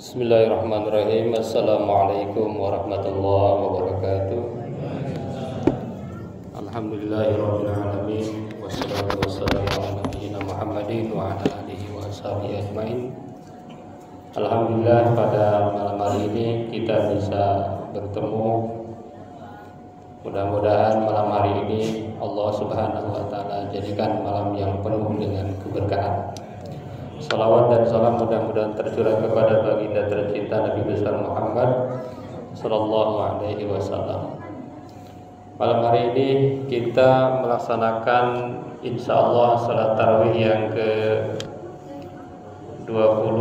Bismillahirrahmanirrahim. Assalamualaikum warahmatullahi wabarakatuh. Alhamdulillahirabbil alamin wassalatu wassalamu ala nabiyyina Muhammadin wa ala alihi wa sahbihi ajmain. Alhamdulillah, pada malam hari ini kita bisa bertemu. Mudah-mudahan malam hari ini Allah Subhanahu wa taala jadikan malam yang penuh dengan keberkahan. Salawat dan salam mudah-mudahan tercurah kepada baginda tercinta Nabi besar Muhammad sallallahu alaihi wasallam. Malam hari ini kita melaksanakan insyaallah salat tarawih yang ke-20.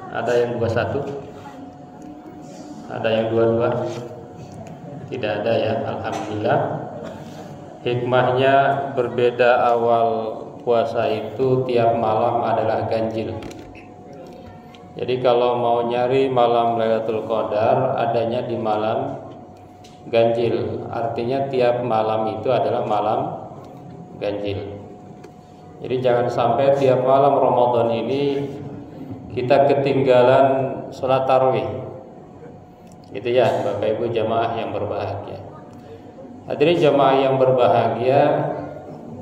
Ada yang 21? Ada yang 22? Tidak ada ya, alhamdulillah. Hikmahnya berbeda, awal puasa itu tiap malam adalah ganjil. Jadi kalau mau nyari malam Lailatul Qadar, adanya di malam ganjil. Artinya tiap malam itu adalah malam ganjil. Jadi jangan sampai tiap malam Ramadan ini kita ketinggalan sholat tarawih. Itu ya Bapak Ibu jamaah yang berbahagia. Hadirin jamaah yang berbahagia,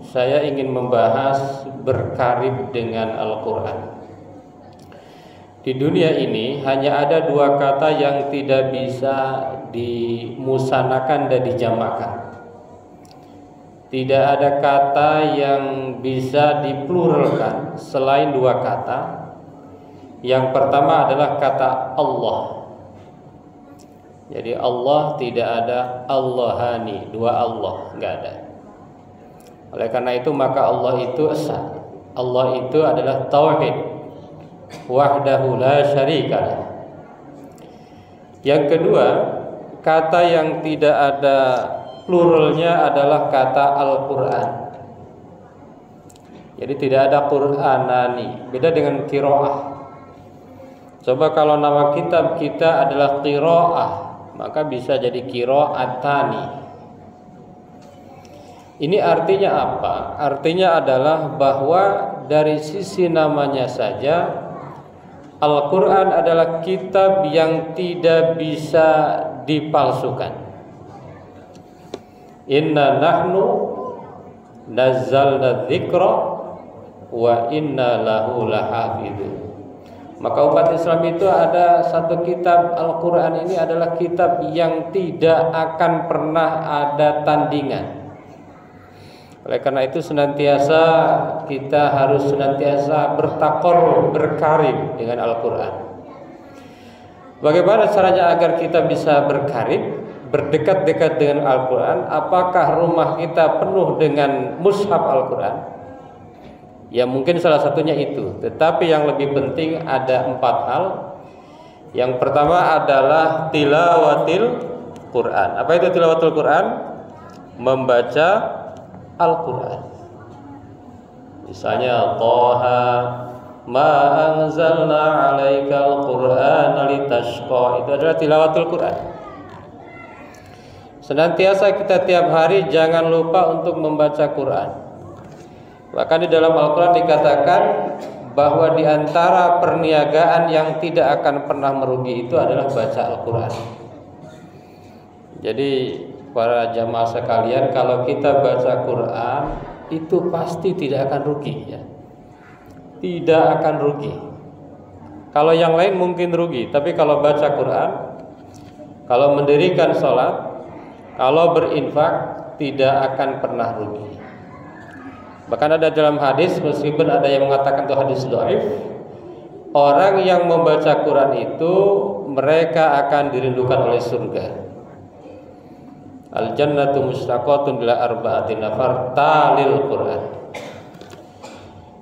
saya ingin membahas berkarib dengan Al-Quran. Di dunia ini hanya ada dua kata yang tidak bisa dimusanakan dan dijamakan. Tidak ada kata yang bisa dipluralkan selain dua kata. Yang pertama adalah kata Allah. Jadi Allah tidak ada Allahani, dua Allah, enggak ada. Oleh karena itu maka Allah itu esa. Allah itu adalah tauhid, wahdahu la syarikalah. Yang kedua, kata yang tidak ada pluralnya adalah kata Al-Quran. Jadi tidak ada Qur'anani, beda dengan qiraah. Coba kalau nama kitab kita adalah qiraah, maka bisa jadi qiraatani. Ini artinya apa? Artinya adalah bahwa dari sisi namanya saja Al-Quran adalah kitab yang tidak bisa dipalsukan. Inna nahnu nazzalna dzikra wa inna lahu lahafidun. Maka umat Islam itu ada satu kitab, Al-Quran ini adalah kitab yang tidak akan pernah ada tandingan. Oleh karena itu senantiasa kita harus senantiasa bertaqarrub, berkarib dengan Al-Quran. Bagaimana caranya agar kita bisa berkarib, berdekat-dekat dengan Al-Quran? Apakah rumah kita penuh dengan mushaf Al-Quran? Ya mungkin salah satunya itu. Tetapi yang lebih penting ada 4 hal. Yang pertama adalah tilawatil Quran. Apa itu tilawatul Quran? Membaca Al-Quran. Misalnya Taha ma anzalna 'alaikal Qur'ana litashqa, itu adalah tilawatul Quran. Senantiasa kita tiap hari jangan lupa untuk membaca Quran. Bahkan di dalam Al-Quran dikatakan bahwa di antara perniagaan yang tidak akan pernah merugi itu adalah baca Al-Quran. Jadi para jamaah sekalian, kalau kita baca Quran itu pasti tidak akan rugi ya. Tidak akan rugi. Kalau yang lain mungkin rugi, tapi kalau baca Quran, kalau mendirikan sholat, kalau berinfak, tidak akan pernah rugi. Bahkan ada dalam hadis, meskipun ada yang mengatakan itu hadis dhaif, orang yang membaca Quran itu mereka akan dirindukan oleh surga. Al-jannatu mustaqatun bila arba'ati nafar talil Quran.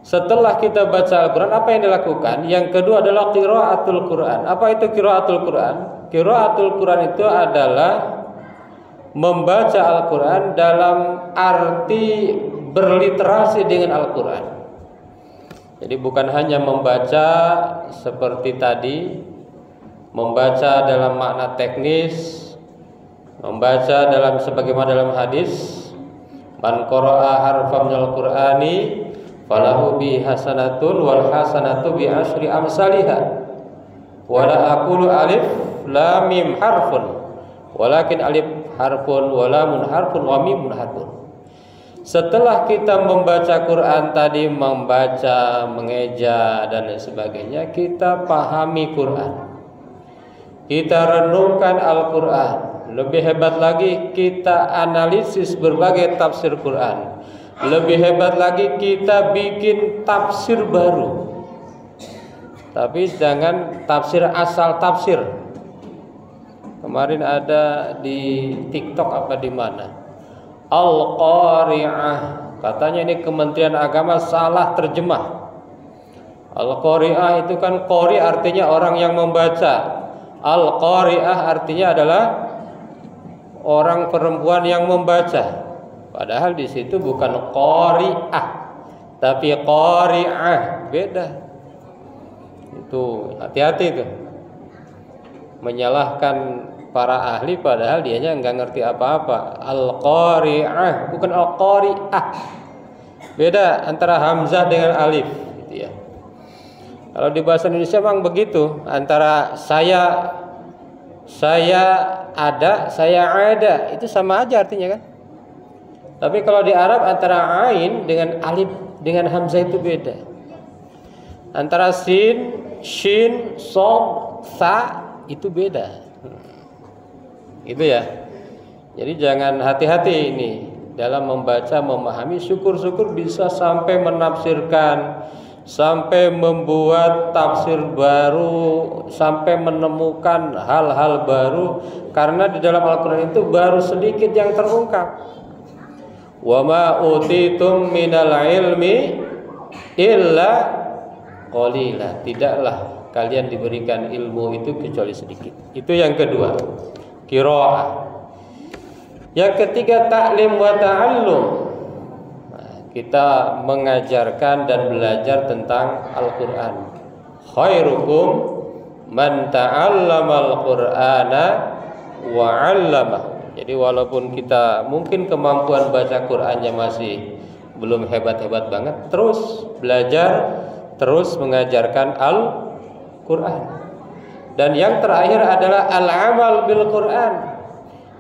Setelah kita baca Al-Quran, apa yang dilakukan? Yang kedua adalah qiraatul Quran. Apa itu qiraatul Quran? Qiraatul Quran itu adalah membaca Al-Quran dalam arti berliterasi dengan Al-Quran. Jadi bukan hanya membaca seperti tadi, membaca dalam makna teknis, membaca dalam sebagaimana dalam hadis, man qara'a harfan minal Qur'ani falahu bi hasanatun wal hasanatu bi asyri amsalihha. Wala aqulu alif lam mim harfun, walakin alif harfun wa lamun harfun wa mimun harfun. Setelah kita membaca Quran tadi, membaca, mengeja dan lain sebagainya, kita pahami Quran, kita renungkan Al-Quran. Lebih hebat lagi, kita analisis berbagai tafsir Quran. Lebih hebat lagi, kita bikin tafsir baru. Tapi jangan tafsir asal tafsir. Kemarin ada di TikTok apa di mana, Al-Qari'ah, katanya ini Kementerian Agama salah terjemah. Al-Qari'ah itu kan qari artinya orang yang membaca. Al-Qari'ah artinya adalah orang perempuan yang membaca. Padahal di situ bukan qari'ah, tapi qari'ah, beda. Itu hati-hati itu, menyalahkan para ahli padahal dianya nggak ngerti apa-apa. Al-Qari'ah bukan Al-Qari'ah, beda antara hamzah dengan alif gitu ya. Kalau di bahasa Indonesia memang begitu, antara saya ada, saya ada, itu sama aja artinya kan. Tapi kalau di Arab antara ain dengan alif dengan hamzah itu beda. Antara sin, shin, sod, sa itu beda. Itu ya. Jadi jangan, hati-hati ini dalam membaca, memahami. Syukur-syukur bisa sampai menafsirkan, sampai membuat tafsir baru, sampai menemukan hal-hal baru. Karena di dalam Al-Quran itu baru sedikit yang terungkap. Wa ma utitum minal ilmi illa qalila. Tidaklah kalian diberikan ilmu itu kecuali sedikit. Itu yang kedua, qiraah. Yang ketiga, ta'lim wa ta'allum. Kita mengajarkan dan belajar tentang Al-Quran. Khairukum man ta'allamal Qur'ana wa 'allamahu. Jadi walaupun kita mungkin kemampuan baca Qur'annya masih belum hebat-hebat banget, terus belajar, terus mengajarkan Al-Quran. Dan yang terakhir adalah al-amal bil Quran.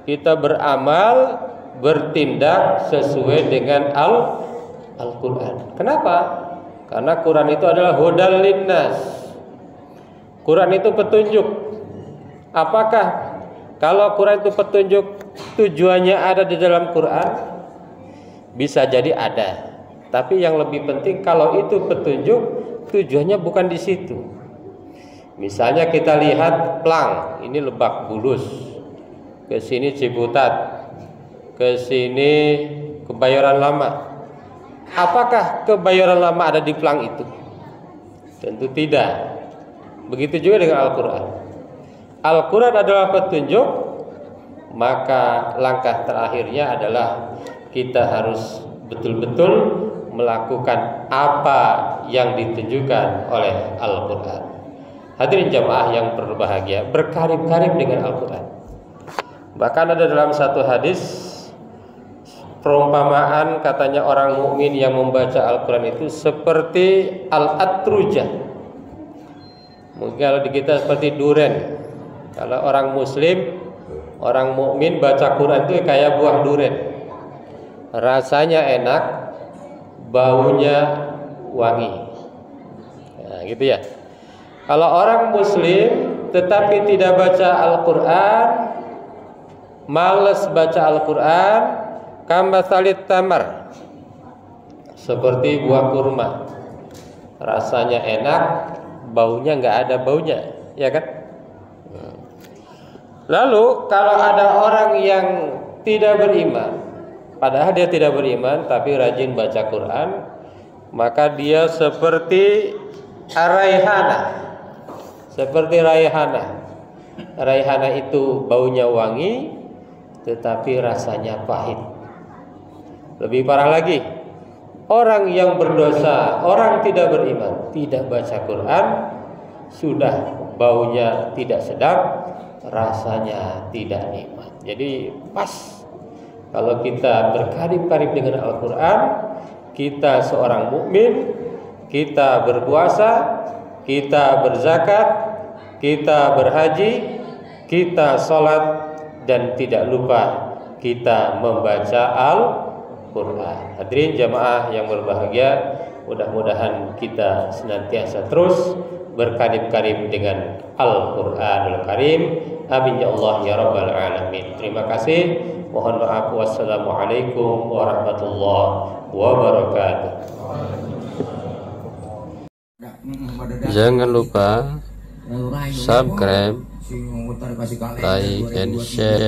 Kita beramal, bertindak sesuai dengan Al-Quran. Kenapa? Karena Quran itu adalah hudal linnas. Quran itu petunjuk. Apakah kalau Quran itu petunjuk, tujuannya ada di dalam Quran? Bisa jadi ada. Tapi yang lebih penting, kalau itu petunjuk, tujuannya bukan di situ. Misalnya kita lihat plang, ini Lebak Bulus, ke sini Ciputat, ke sini Kebayoran Lama. Apakah Kebayoran Lama ada di plang itu? Tentu tidak. Begitu juga dengan Al-Quran. Al-Quran adalah petunjuk, maka langkah terakhirnya adalah kita harus betul-betul melakukan apa yang ditunjukkan oleh Al-Quran. Hadirin jamaah yang berbahagia, berkarib-karib dengan Al-Quran. Bahkan ada dalam satu hadis perumpamaan, katanya orang mukmin yang membaca Al-Quran itu seperti al-atrujah. Mungkin kalau di kita seperti duren. Kalau orang muslim, orang mukmin baca Quran itu kayak buah duren. Rasanya enak, baunya wangi. Nah, gitu ya. Kalau orang muslim tetapi tidak baca Al-Quran, malas baca Al-Quran, kambatsalit tamar, seperti buah kurma. Rasanya enak, baunya nggak ada baunya, ya kan? Lalu kalau ada orang yang tidak beriman, padahal dia tidak beriman tapi rajin baca Quran, maka dia seperti raihana. Seperti raihana. Raihana itu baunya wangi tetapi rasanya pahit. Lebih parah lagi, orang yang berdosa, orang tidak beriman, tidak baca Quran, sudah baunya tidak sedap, rasanya tidak nikmat. Jadi pas kalau kita berkarib-karib dengan Al-Quran, kita seorang mukmin, kita berpuasa, kita berzakat, kita berhaji, kita sholat, dan tidak lupa kita membaca Al-Quran. Hadirin jamaah yang berbahagia, mudah-mudahan kita senantiasa terus berkarib-karib dengan Al-Quranul Karim. Amin ya Allah ya Rabbal Alamin. Terima kasih. Mohon maaf. Wassalamualaikum warahmatullahi wabarakatuh. Jangan lupa subscribe, like, and share.